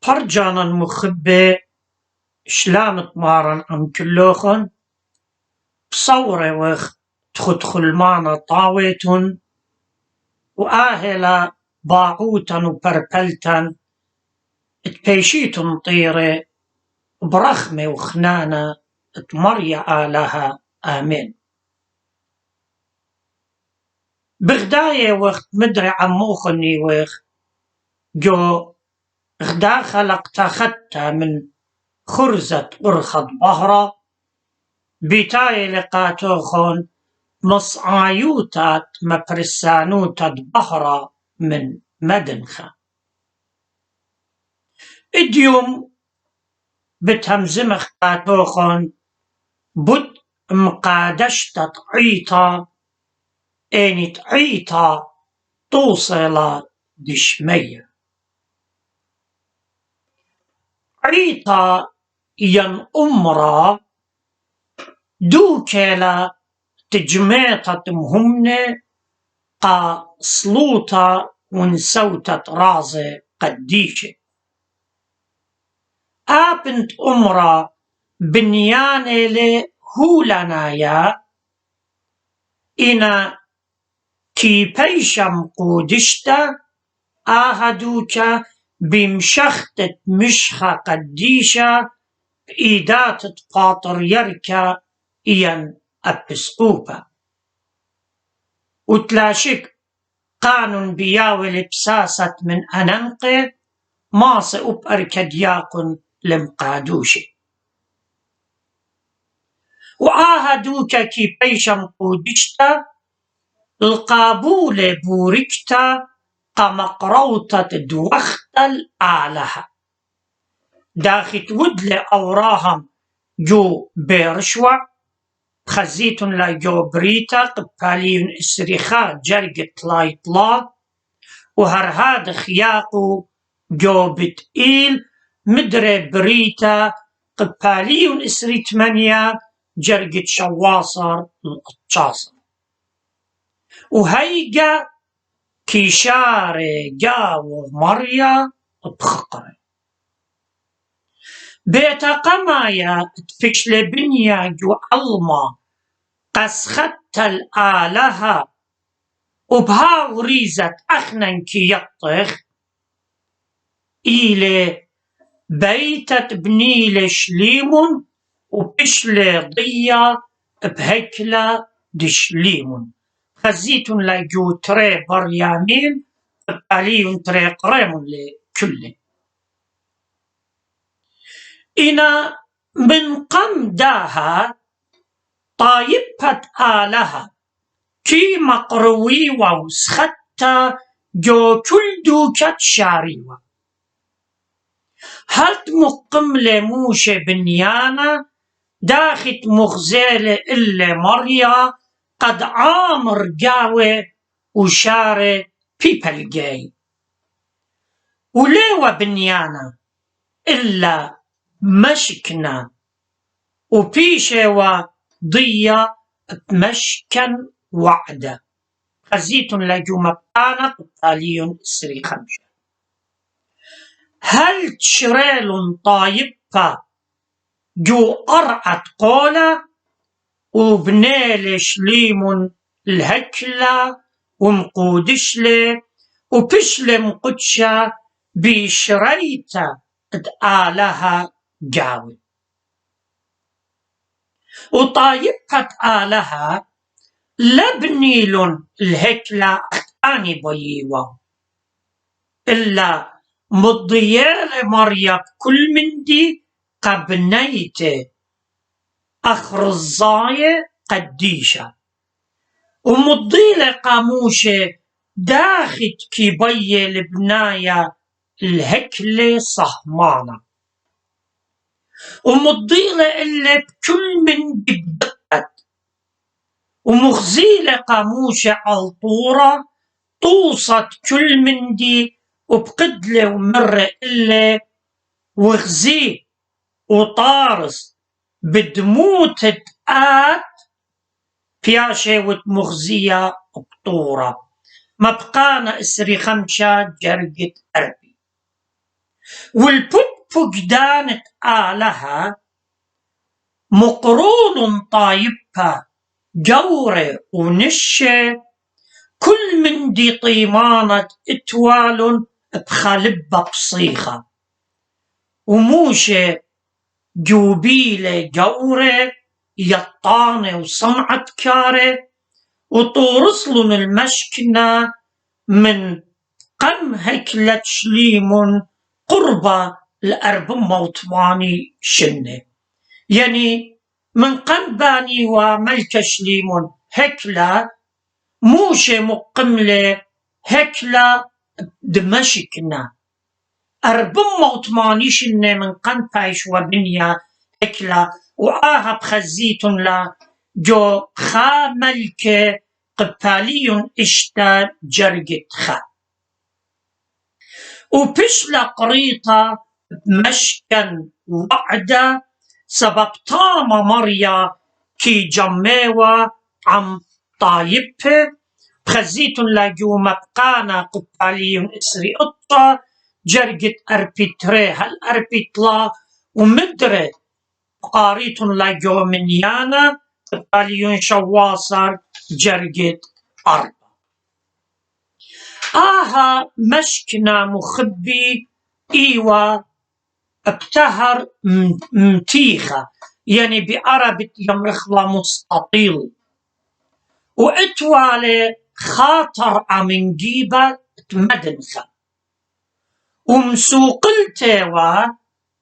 برجانا مخبة شلام تمارن أم كلوخن بصورة وخ تدخل معنا طاويتن وآهلا باعوتن وبربلتن تبيشيتن طيرة برخمة وخنانة تمريا آلها آمين. بغداية وقت مدري عموخني وخ جو غدا خلق تاخدتا من خرزة أرخد بهرة بيتاي لقاتوخون مصعايوتات مبرسانوتات بهرة من مدنخة إديوم بتهمزمخ قاتوخون بود مقادشتة عيطة إنت عيطة توصل دشمية عيطة ين أمرا دوكيلا تجميطة مهمنة قا صلوطة ونسوتة رازة قديشة آبنت أمرا بنيانة لهولنايا إنا كي بيشم قودشتا آهدوكا بمشختة مشخة قديشة بإيدات قاطر يركا إيان أبسقوبة وتلاشك قانون بياول بساسة من أننقة ماس أركدياقن لمقادوشي وآهدوكا كي بيشم قودشتا القابولة بوركتا قمقروطة دوخت الآلهة داخت ودل أوراهم جو بيرشوع خزيتن لا جو بريتا قباليون إسريخا جرقت لا يطلا وهرهاد خياقو جو بتقيل مدري بريتا قباليون إسري تمانيا جرقت شواصر القطشاصر وهيجا كيشاري جاو مريا بخقرة بيتا قمايا تفكشل بنيا جو علما قسخت الآلهة وبها وريزت أخنن كي يطخ إلي بيتت بنيل شليمون وبشل ضيا بهكلا دشليمون خزيتن لاجو تري بريامين قاليون تري قريمون لكل إنا من قم داها طايبت آلها كي مقروي وسختا جو كل دوكت شاريوة هلت مقم لموش بنيانا داخت مغزالة إلا مريا قد عامر جاوة وشارة بيبل جاي وليوة بنيانا إلا مشكنا وبيشة ضية بمشكن وعدة خزيت لجو مبقانا قطاليون إسري خمشة هل تشريل طايبة جو أرعت قولة وبنيل شليمون الهكلة ومقودشلة وبشلة مقدشة بشريتة آلها جاوي وطايبة آلها لبنيلون الهكلة أني بيوا إلا مضيال مريم كل من دي قبنيته أخر الزاية قديشة ومضيلة قاموشة داخت كي بي البناية الهكلة صهمانة ومضيلة إلا بكل من دي بدقت ومخزيلة قاموشة عالطورة توصت كل من دي وبقدلة ومرة إلا وخزي وطارس بدموت آت بياشة وتمغزية بطورة مبقانا إسري خمشة جرقت أربي والبوك دانت آلها مقرون طايبها جورة ونشة كل من دي طيمانة اتوال بخلبة بصيخة وموشة جوبيلة جورة يطانة وصنعت كارة وطورصلن المشكنة من قم هكلة شليمون قربة ال480 شنة يعني من قم باني وملك شليمون هكلة موشة مقملة هكلة دمشقنا 480 شنة من قم بايش وبنيا هكلة وآها بخزيتن لا جو خا ملكة قبالي اشتا جرقت خا وبشلا قريطة مشكن وعدة سبب طامة مريا كي جميوة عم طايبه بخزيتن لاجو مبقانا قبالي اسري قطة جرقت اربيتري هالاربيتلا ومدري قاريتن لاجو منيانا قبالي شواصر جرقت أربع آها مشكنا مخبي إيوة ابتهر متيخة يعني بعربة يمرخلا مستطيل واتوالي خاطر من جيبة مدنخة ومسوقلتوا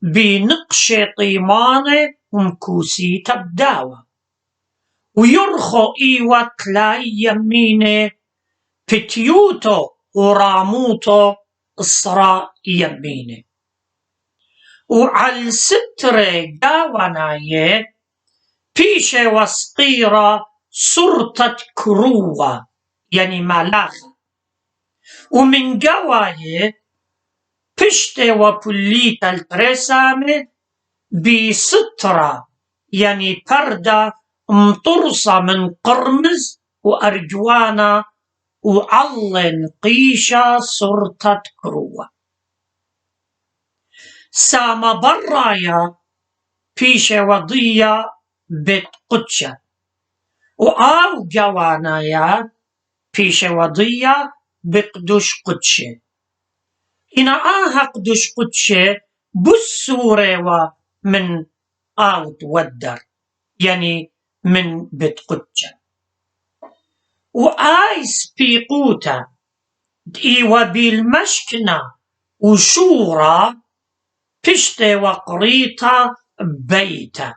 بنقش طيمانة ومكوسي تبداوة ويرخو إيوة تلاي يمينه بتيوتو وراموتو الصراء يمينه وعلى سترة جاوناية بيشة وصقيرة سرطة كروة يعني ملاخة ومن جواية بشتة وبوليتا الترسامة بسترة يعني پردة مطرصة من قرمز وأرجوانا وعلن قيشة سرطة كروة ساما برايا بيشة وضية بيت قدشة وآو جوانايا بيشة وضية بقدش قدشة إنا آها قدش قدشة بسورة من آو تودر يعني من بيت قدشة وآيس بيقوتا إيوا بالمشكنة وشورا بشتة وقريطة بيتا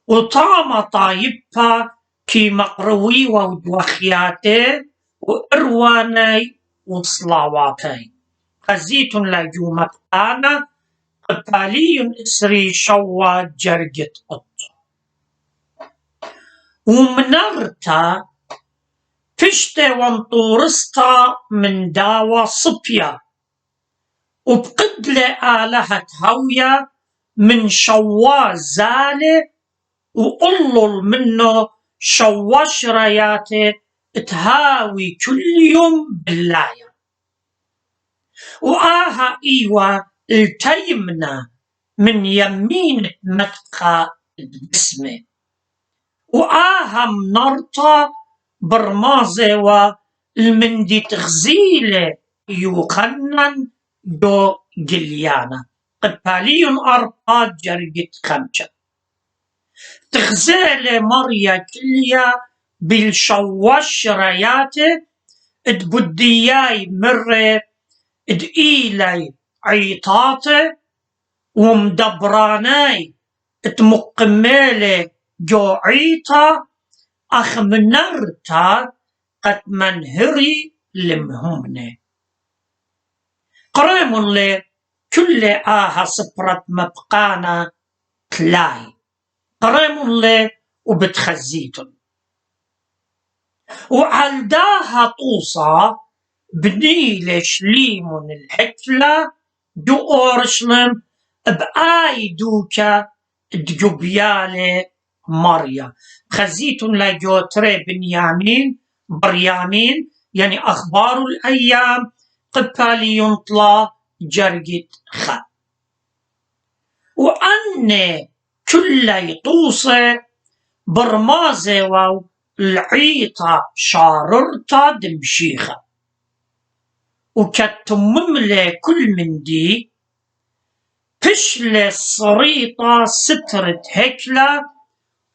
وطامة طايبها كي مقروي ودوخياتي وإرواني وصلاواتي خزيت لاجو مبقانا قبالي إسري شوا جرقت قطة ومنرتا فشتة وانطورستا من داوة صبية وبقدلة آلهة هوية من شوا زالة وقلل منه شوا شرياته تهاوي كل يوم باللاية وآها إيوة التيمنة من يمين متقى باسمه وآها منرطة برمازة والمندي تغزيلة يوخنن دو جليانا قبالي أربعة جرقت خمسة تغزيلة مريا كليا بالشواش رياته ادبدياي مرة ادقيلي عيطاته ومدبراناي اتمقمالي جو عيطة أخمنرتا قد منهري لمهمني قريم لي كل آها صبرت مبقانا تلاي قريم لي وبتخزيتن وعلداها طوصة بنيلة شليمون الحكلة دو أورشلم بآي دوكا دجوبيالي مريا خزيتن لجوتري بنيامين بريامين يعني أخبار الأيام قبالي ينطلى جرجت خا وأن كل يطوصة برمازة واو العيطة شاررتا دمشيخة وكتمملة كل من دي بشلة صريطة سترة هكلة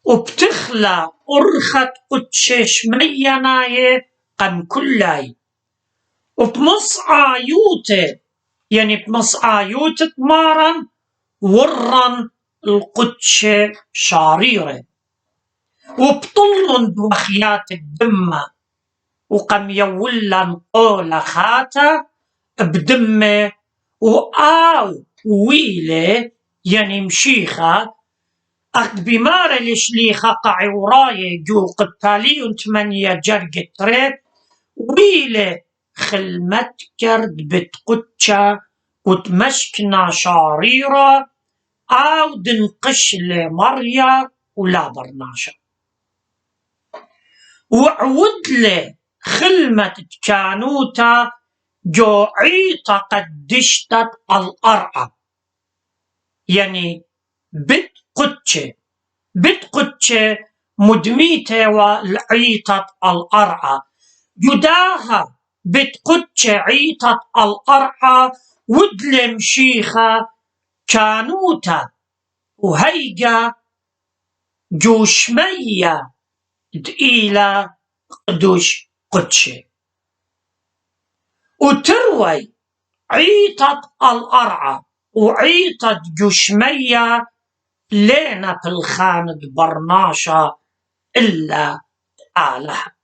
وبتخلى أرخت قدشش ميناية قم كلاي وبمص عيوتة يعني بمص عيوتة مارن ورن القدشة شاريرة وبطلن بوخيات الدمة وقم يولن قول خاتا بدمة وآو ويلة يعني مشيخة أخد بمارة لشليخة قاعي وراي جو قتالي 8 جرقة ريت ويلة خلمت كرد بتقتشا وتمشكنا شاريرة أو دنقش لمريا ولا برناشا وعود له خلمة كانوتا جو عيطة قدشتت الأرعى يعني بت قدشة مدميته والعيطة الأرعى جداها بت قدشة عيطة الأرعى ودلم شيخة كانوتا وهيجا جوشمية دقيلة قدوش قدشة وتروي عيطة الأرعى وعيطة جوشمية لينا في الخاند برناشا إلا آلها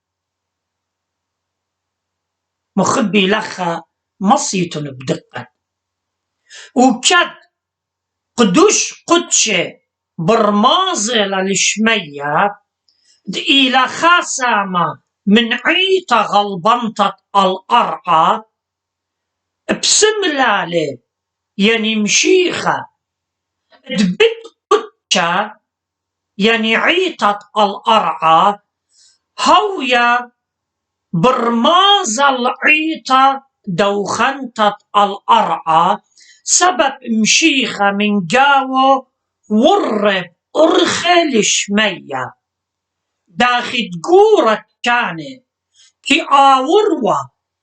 مخبي لخا مصيت بدقة وكد قدوش قدشة برمازة للشمية دقيلة خاسامة من عيطة غلبنطة الأرعى بسملالة يعني مشيخة دبت قدشة يعني عيطة الأرعى هويا برماز العيطة دوخنطة الأرعى سبب مشيخة من جاو ورب أرخي لشمية داخل قورة كانت كي آوروا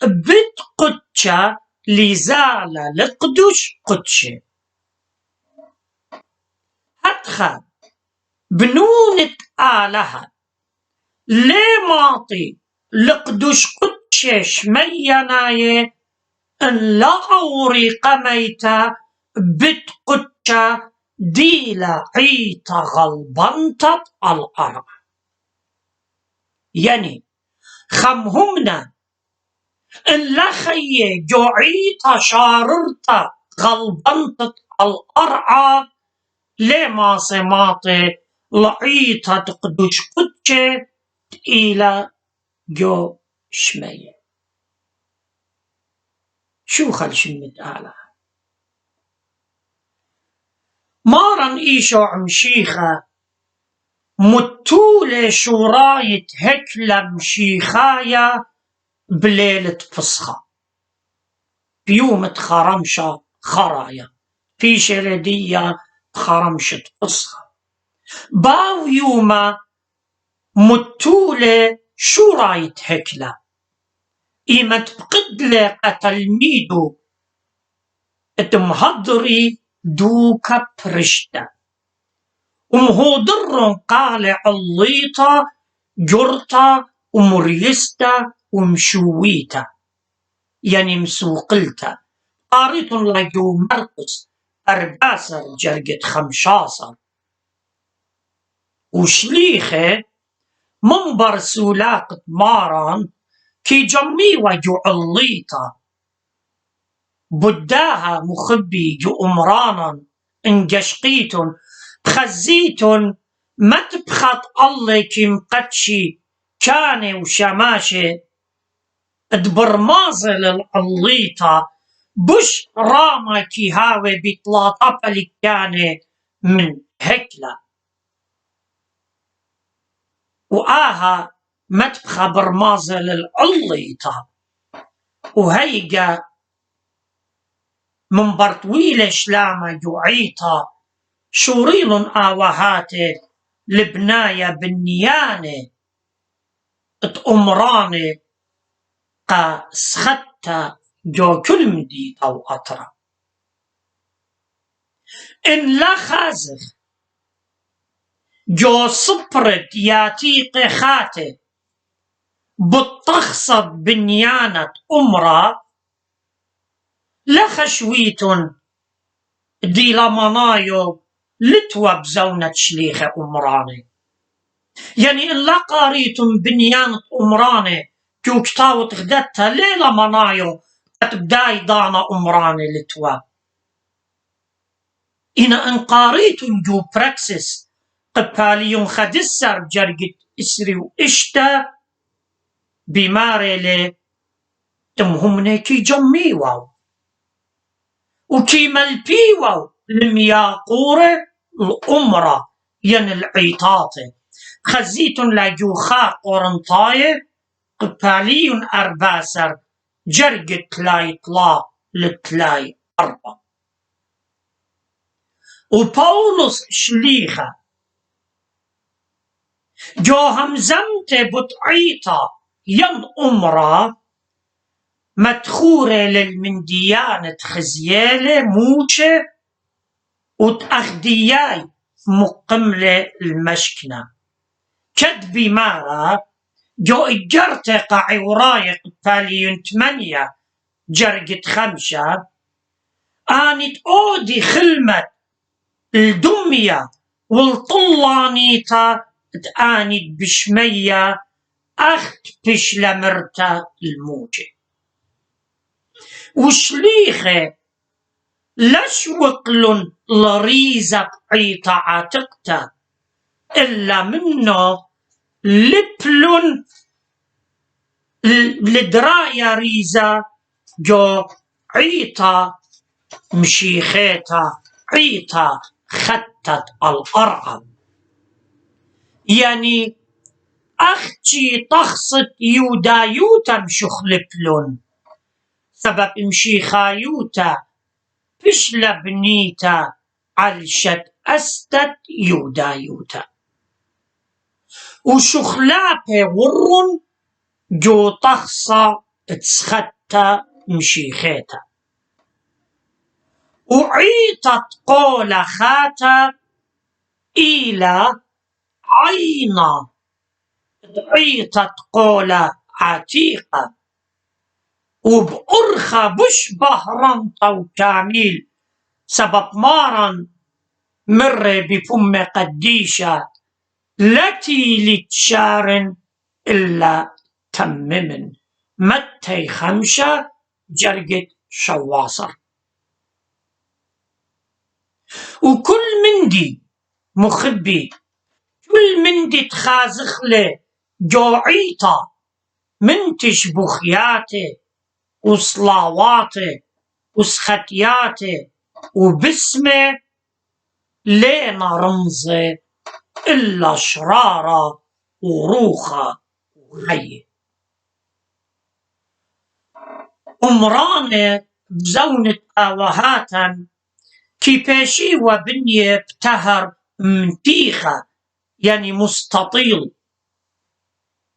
بت قدشة لزالة لقدوش قدشة هتخا بنونة آلها لي ماطي لقدوش قدشة شميناية ان لا أوري قميتا بت قدشة ديلا عيطة غلبنطة الأرض يعني خمهمنا إن لخي جوعيتا شاررتا غلبنطة الأرعى لما سماطي لعيتا تقدوش قدشة إلى جو شمية شو خل شمت آلها مارن إيشو عمشيخة متولة شوراية هكلا مشيخايا بليلة فسخة بيوم خرمشة خرايا في شردية خرمشة فسخة باو يوما متولة شوراية هكلا إيما تبقدلة قتلميدو اتمهضري دوكا برشتا ومهودر قال عليطة جرطة ومريستا ومشويتا يعني مسوقلتا قاريط لجو مرقس 14 جرقة 15 وشليخة منبر سولاقة ماران كي جمي وجو عليطة بداها مخبي جو أمرانا انقشقيتن بخزيتن ما تبخط الله كي مقدشي كاني وشماشي دبرمازة للعليطة بش راما كي هاوي بطلاطة فلكاني من هكلا وآها متبخة برمازة للعليطة وهيجا من برطويل شلامة جوعيطة شوريل آوهاتي لبناية بنيانة أمراني قا سخطة جو كل مدي أو أطرا إن لا خازخ جو صبرت ياتيق خاتي بتخصب بنيانة أمرا لخشويتن دي لمنايو لتوى بزونة شليخة أمراني يعني إن لا قاريتم بنيانة أمراني كو كتاو تغدتها ليلة منايو أتبداي دانا أمراني لتوى إن قاريتم جو براكسس قباليون خدسر جرقت إسري وإشتا بماري لي تمهمني كي جميواو وكي ملبيواو لمياقورة الأمرة ين العيطاطي خزيتن لاجوخا قرنطاية قباليون أرباسر جرقت تلاي طلا لتلاي أربع وبولس شليخة جو همزمت بتعيطة ين أمرة مدخورة للمنديانة خزيالة موشة وتأخدياي مقملة المشكنة كدبي مارا جو إجرت قاعي ورايق باليون 8 جرقت 5 آنت أودي خلمت الدمية والطلانيتا تآنت بشمية أخت بش لمرتا الموجة وشليخة لش وقلن لريزة عيطة عاتقتا إلا منه لبلن لدرايا ريزة جو عيطة مشيخيتا عيطة خطت الأرعب يعني أختي تخصت يودايوتا مشخلبلن سبب مشيخايوتا بش لبنيتا علشت أستت يودايوتا وشخلابه ورن جو تخصى تسختا مشيخيتا وعيطت قول خاتا إلى عينا عيطت قول عتيقة وبأرخى بش بهرنطة وكاميل سبب مارن مر بفم قديشة التي لتشارن إلا تممن متي 5 جرقت شواصر وكل مندي مخبي كل مندي تخازخله جوعيطة من تشبخياته وصلاواته وسختياته وبسمه لينا رمزه إلا شرارة وروخة وغيه أمرانة بزونة آوهاتا كي باشي وبنية بتهر متيخة يعني مستطيل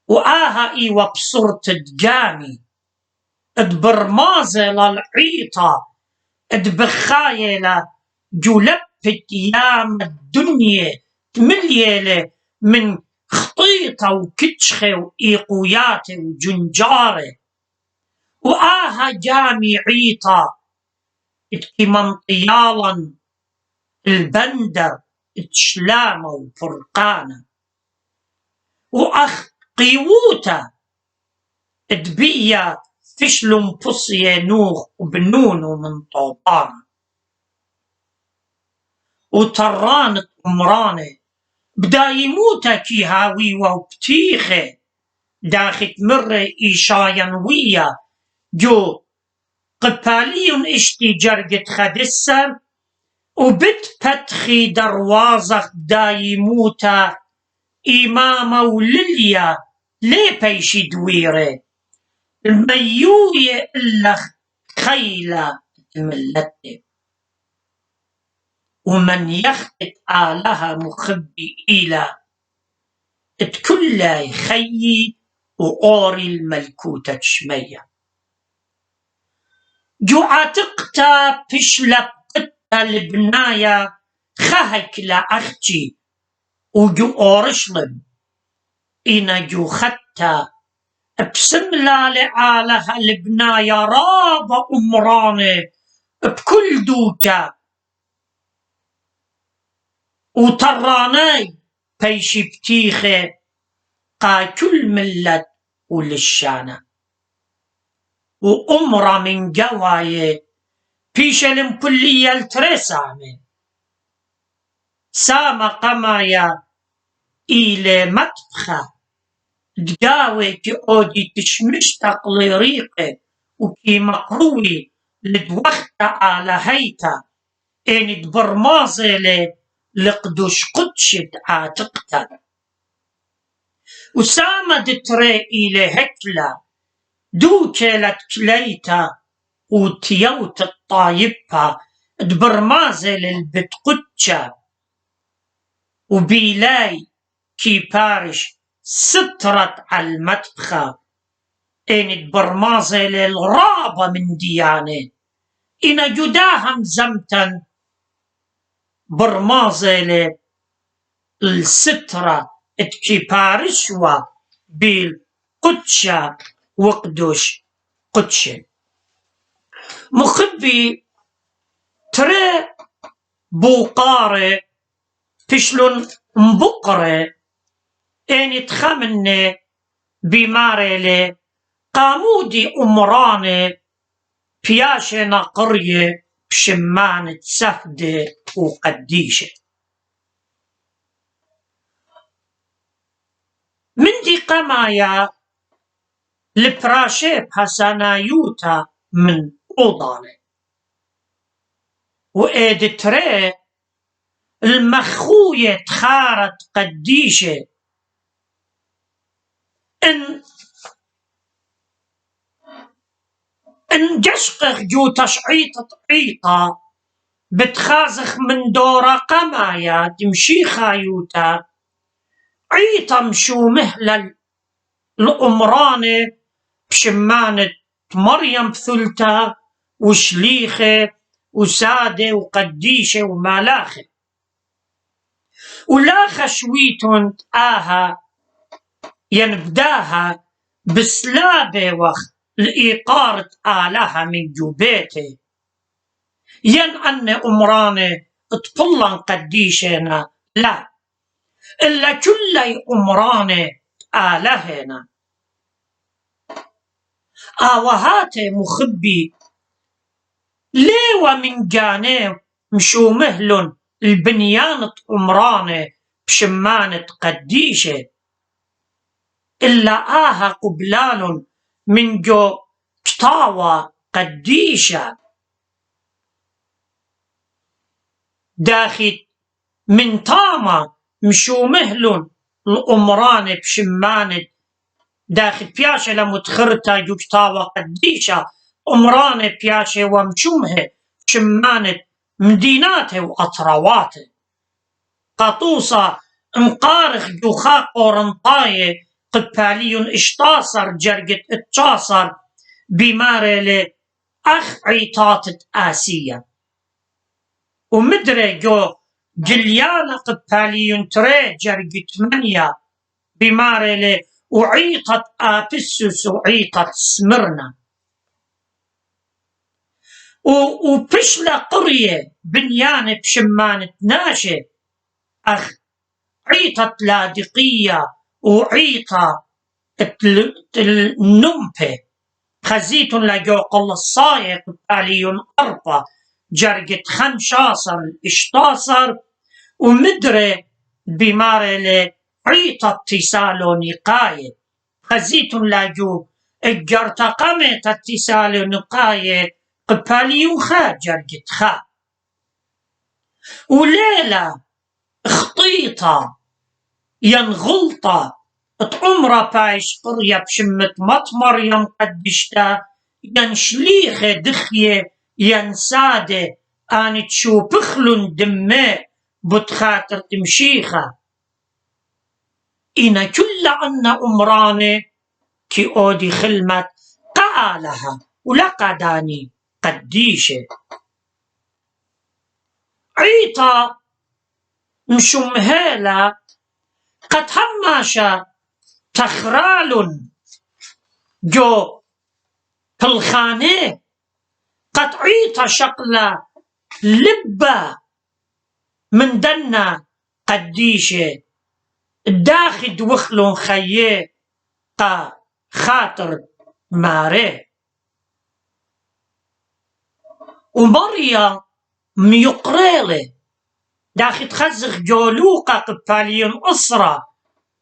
وآها إيوة بصورة دقامي ادبرمازة للعيطة ادبخايلة جولبت يام الدنيا تمليلة من خطيطة وكتشخة وإيقويات وجنجارة وآها جامي عيطة اتكمنطيالا البندر اتشلامة وفرقانة وأخ قيووتا ادبية فشلم بصية نوخ وبنونو من طوبانة وترانت أمرانة بدا يموتا كي هاويوة وبتيخة داخت مرة إيشاينوية جو قباليون اشتي جرقت خدسر وبت بتخي دروازخ بدا يموتا إمامة ولليا ليه بيشي دويرة الميوية إلا خيلة ملتي ومن يخت آلها مخبي إلى اتكلا خيي وقوري الملكوتة شمية جو عاتقتا بشلقتا البناية خهك لأختي وجو أورشلم إنا جو ختا بسملا لعالها البناية رابا أمراني بكل دوتا وطراني بيشي بتيخي قا كل ملت وللشانة وأمرا من جواي بيش المبلية الترسامي ساما قمايا إلى مطبخة دقاوي كي أودي تشمش تقلي ريقي وكي مقروي لدوخت على هيتا إن دبرمازي لقدوش قدشت عاتقتا وساما دتري إلى هكلا دوكلت كليتا وتيوت الطايبة دبرمازي للبت قدشا وبيلاي كي بارش سترت على المطبخة إن برمازة للغرابة من ديانة إن جداهم زمتا برمازة للسترة كي بارشوا بالقدشة وقدوش قدشة مخبي ترى بوقارة تشلون مبقرة إن تخمني بمارلي قامودي أمراني بياشنا قرية بشمانة سفدة وقديشة من دي قمايا البراشيب حسنايوتا من أوضاني وإدتري المخوية تخارت قديشة إن جشقخ جو تشعيطة عيطة بتخازخ من دورة قمايا تمشي خايوتا عيطة مشو مهلل الأمرانة بشمانة مريم بثلتا وشليخة وسادة وقديشة ومالاخة ولاخ شويتون آها ينبداها بسلابة وخ الإيقارة آلها من جوبيته ين أن أمرانة اطبلن قديشنا لا إلا كل أمرانة آلهنا آوهاتي مخبي ليوا من جانب مشو مهلن البنيانة أمرانة بشمانة قديشة إلا آها قبلان من جو كتاوى قديشة داخل من طامة مشو مهلن الأمرانة بشمانة داخل بياشة لمتخرتا جو كتاوى قديشة أمرانة بياشة ومشمه شمانة مديناته وأطرواته قطوصة مقارخ جوخا قورنطاية قباليون اشتاصر جرقت اتشاصر بمارلي أخ عيطاتت آسية ومدري جو جليانا قباليون تري جرقت منيا بمارلي وعيطت آبسوس وعيطت سمرنا وبشلا قرية بنيانة بشمانة ناشة أخ عيطت لاذقية وعيطة النمبة خزيتون لجو قل الصايق باليون أربع جرقت 15 اشتاصر ومدري بمارلي عيطة تسالونيقاية خزيتون لجو الجرتقمة تسالونيقاية قباليون خا جرقت خا وليلة خطيطة ينغلطة اتعمرة بايش قرية بشمت مط مريم قدشتا ينشليخة دخية ينساده آن تشو بخلون دمه بتخاطر تمشيخه إن كل أن أمرانه كي أودي خلمت قالها ولقداني قديشه عيطا مشمهيلا قد هماشا تخرال جو بالخانه قد عيطا شقلا لبا من دنا قديشه داخد وخلون خيه قا خاطر ماري ومريا ميقريلي داخد خزخ جولوقا قباليون أسرة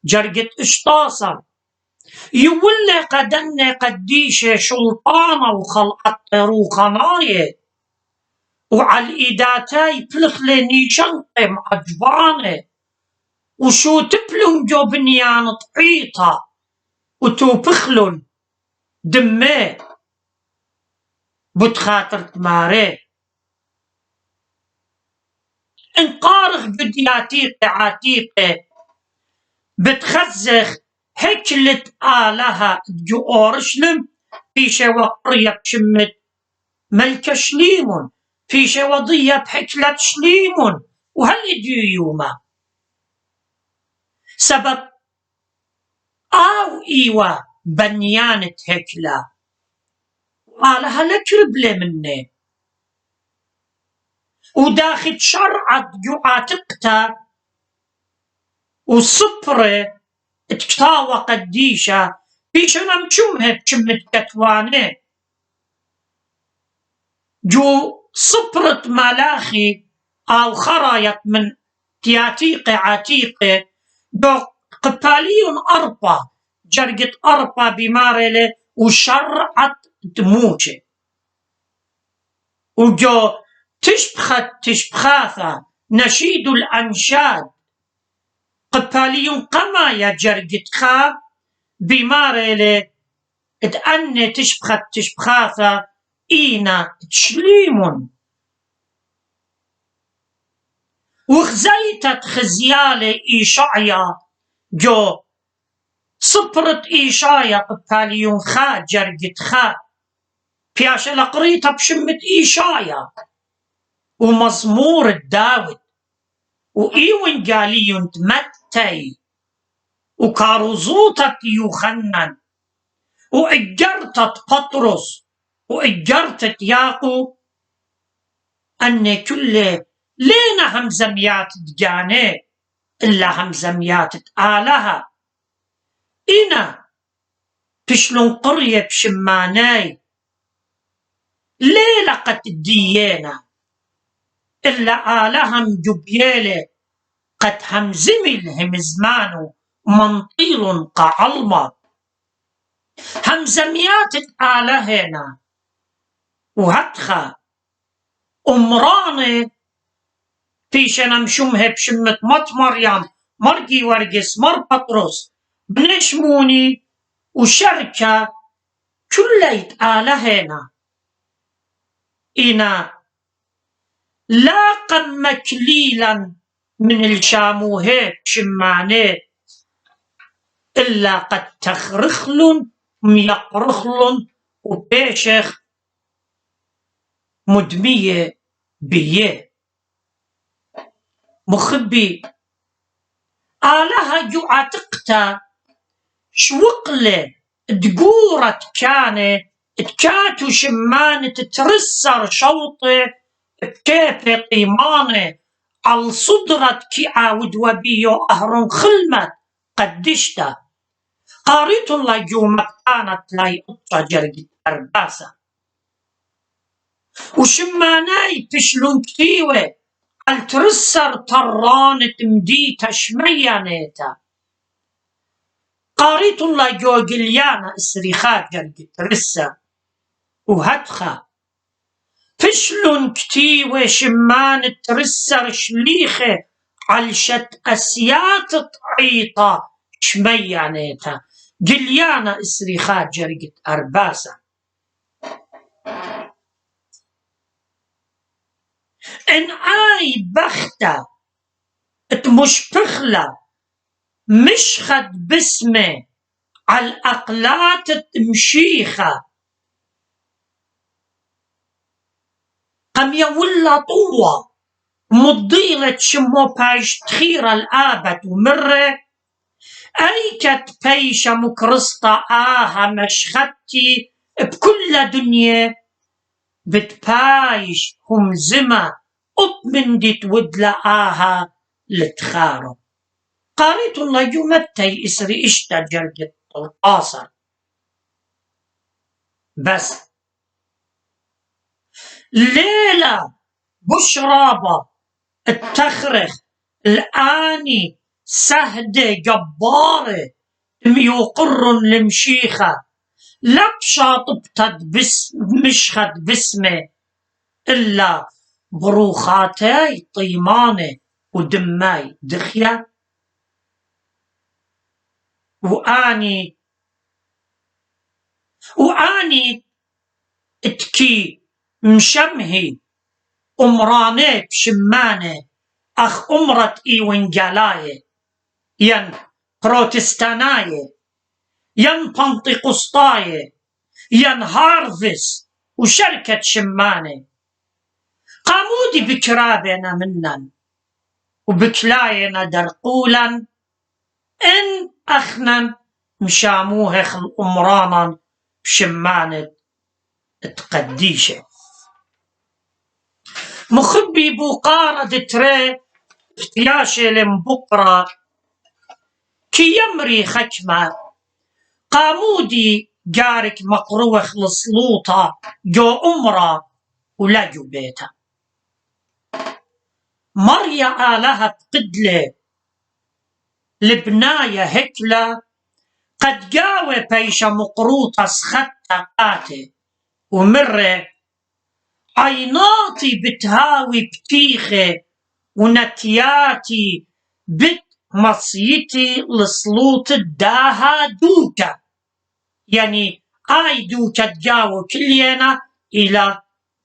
جرقت اشطاصر يولي قدن قديشة شلطانة وخلقت روخناية وعلى الإيداتاي بلخلي نيشنقي معجبانة وشو تبلن جو بنيان طعيطة وتو بخلن دمي بتخاطر تماري انقارخ بدياتيقي عتيقي بتخزخ هكلت آلها جو أورشلم فيشة وقرية بشمت ملك شليمون فيشة وضية بحكلة شليمون وهل يوما سبب أو إيوة بنيانة هكلة آلها لكربلة مني وداخل شرعت جو عاتقتا وصبرة اتكتاوى قديشة بيش انا مشمها بشمت كتوانة جو صبرة ملاخي او خرايط من تياتيقي عتيقي جو قباليون أربا جرقت أربا بمارلة وشرعت دموجة وجو تشبخاثة نشيد الأنشاد قباليون قمايا جرقت خا بمارلة اتأني تشبخاثة إينا تشليمون وخزيتت خزيالة إيشايا جو صبرت إيشايا قباليون خا جرقت خا بياش لقريتها بشمت إيشايا ومزمور الداود وإيوين قاليون تمتي وكاروزوتت يوخنن وإجرتت بطرس وإجرتت ياقوب أن كل لينا همزميات دجاني إلا همزميات آلها إنا بشلون قرية بشماناي ليلة قد ديينا إلا آلهم جبيلة قد همزمي الهمزمانو منطيل قعلمة همزميات آلهنا وهتخا أمراني فيشنا مشمها بشمة مط مريم مرقي ورقس مر بطرس بنشموني وشركة كليت آلهنا إنا لاقا مكليلا من الشاموهات شمانات إلا قد تخرخلن ميقرخلن وبيشخ مدمية بيه مخبي آلها جو عتقتا شوقلة دقورة كانت تكاتو شمانة تترسر شوطة بكيفة قيمانة على صدرة كي عاود وبيو أهرن خلمت قدشتا قاريت الله جو مكانت لاي قطة جرقت أرباسة وشماناي تشلون كتيوة الترسر طرانة مديتا شميانيتا قاريت الله جو قليانا اسريخات جرقت رسة وهدخا فشلون كتيوة شمان ترسر شليخة علشت أسيات تعيطة شميانيتا قليانا اسريخات جرقت أرباسة إن آي بختة تمشبخلة مش خد بسمه على الأقلات تمشيخة قم يولا طوة مضيلة شمو بايش تخيرة الآبت ومرة أي كت بيشة مكرسطة آها مشختي بكل دنيا بتبايش هم زما من دي تودلا آها لتخارو قاريت الله يومتي إسري إشتا جرقة القاصر بس ليلة بشرابة التخرخ الآني سهدة جبارة ميوقر المشيخة لبشا طبتت مشخت بسمه إلا بروخاتي طيمانة ودماي دخية وآني اتكي مشمهي أمراني بشمانة أخ أمرت إيوانجالاية ين بروتستاناية ين بنطقسطاية ين هارفس وشركة شمانة قامودي بكرابنا منن وبكلاينا درقولا إن أخنن مشاموه خل أمرانا بشمانة تقديشة مخبي بوقارة تري افتياشة لمبقرة كي يمري خشمة قامودي جارك مقروخ لصلوطة جو أمرا ولا جو بيتا مريا آلها بقدلة لبناية هكلة قد جاوة بيشة مقروطة سخطة قاتي ومرة عيناتي بتهاوي بتيخة ونتياتي بت مصيتي لصلوط الداها دوكا يعني آي دوكا تجاو كلينا إلى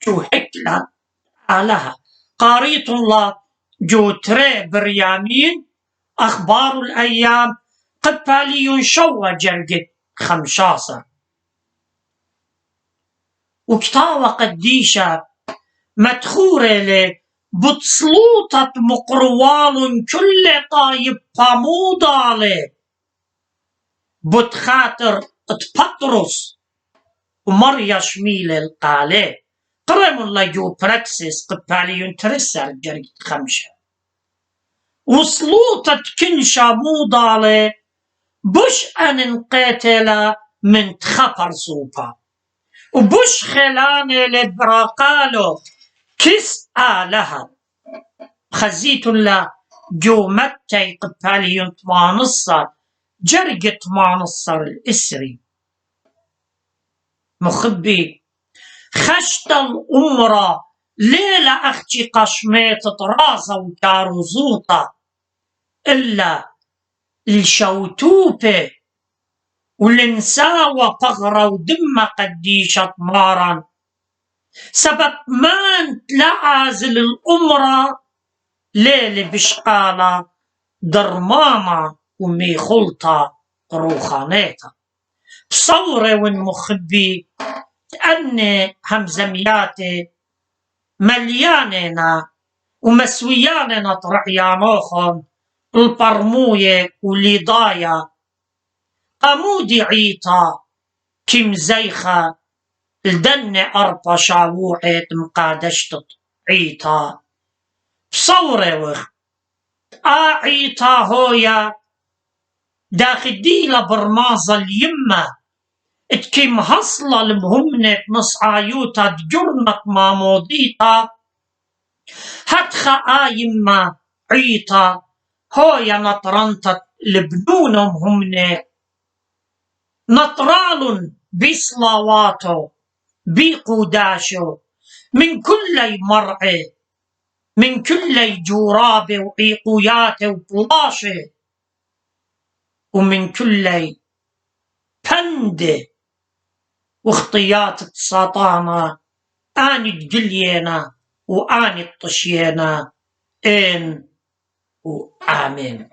جو هكلا آلها قاريت الله جو تري بريامين أخبار الأيام قد بالي شوى جرقت 15 وكتاوة قديشة مدخورة لي بتصلوطة مقروال كل طايب طاموضالي بتخاطر تبطرس ومريا شميل القالي قرم الله جو براكسس قبالي ترسر جريد 5 وصلوطة كنشا موضالي بش أن نقاتل من تخفر صوبا وبش خلاني لبراقالو كس آلها خزيت الله جو متى قبالي تمانصر جرقة تمانصر الإسري مخبي خشت الأمرة ليلة أختي قشميت طرازة وكاروزوطة إلا الشوتوبة والنساوة طغرة ودمة قديشة مارا سبب ما تلعازل الأمرة ليلة بشقالة درمامة ومي خلطة روخانيتا بصورة والمخبي تأني همزمياتي ملياننا ومسوياننا طرعيانوخن البرموية والليضايا قامودي عيطا كم زيخة الدن أربا شاووعت مقادشت عيطا بصورة وخ عيطا هويا داخل ديلا برمازة اليمة اتكم هصلة المهمنة نص عيوتا تجرنت ماموديتا هتخا يما عيطا هويا نطرنتت لبنونهم همنة نطرال بصلاواتو بقوداشو من كل مرعي من كل جورابه وعيقوياته وبلاشه ومن كل بنده واختيات ساطانا آني تجلينا وآني الطشينا إن وآمين.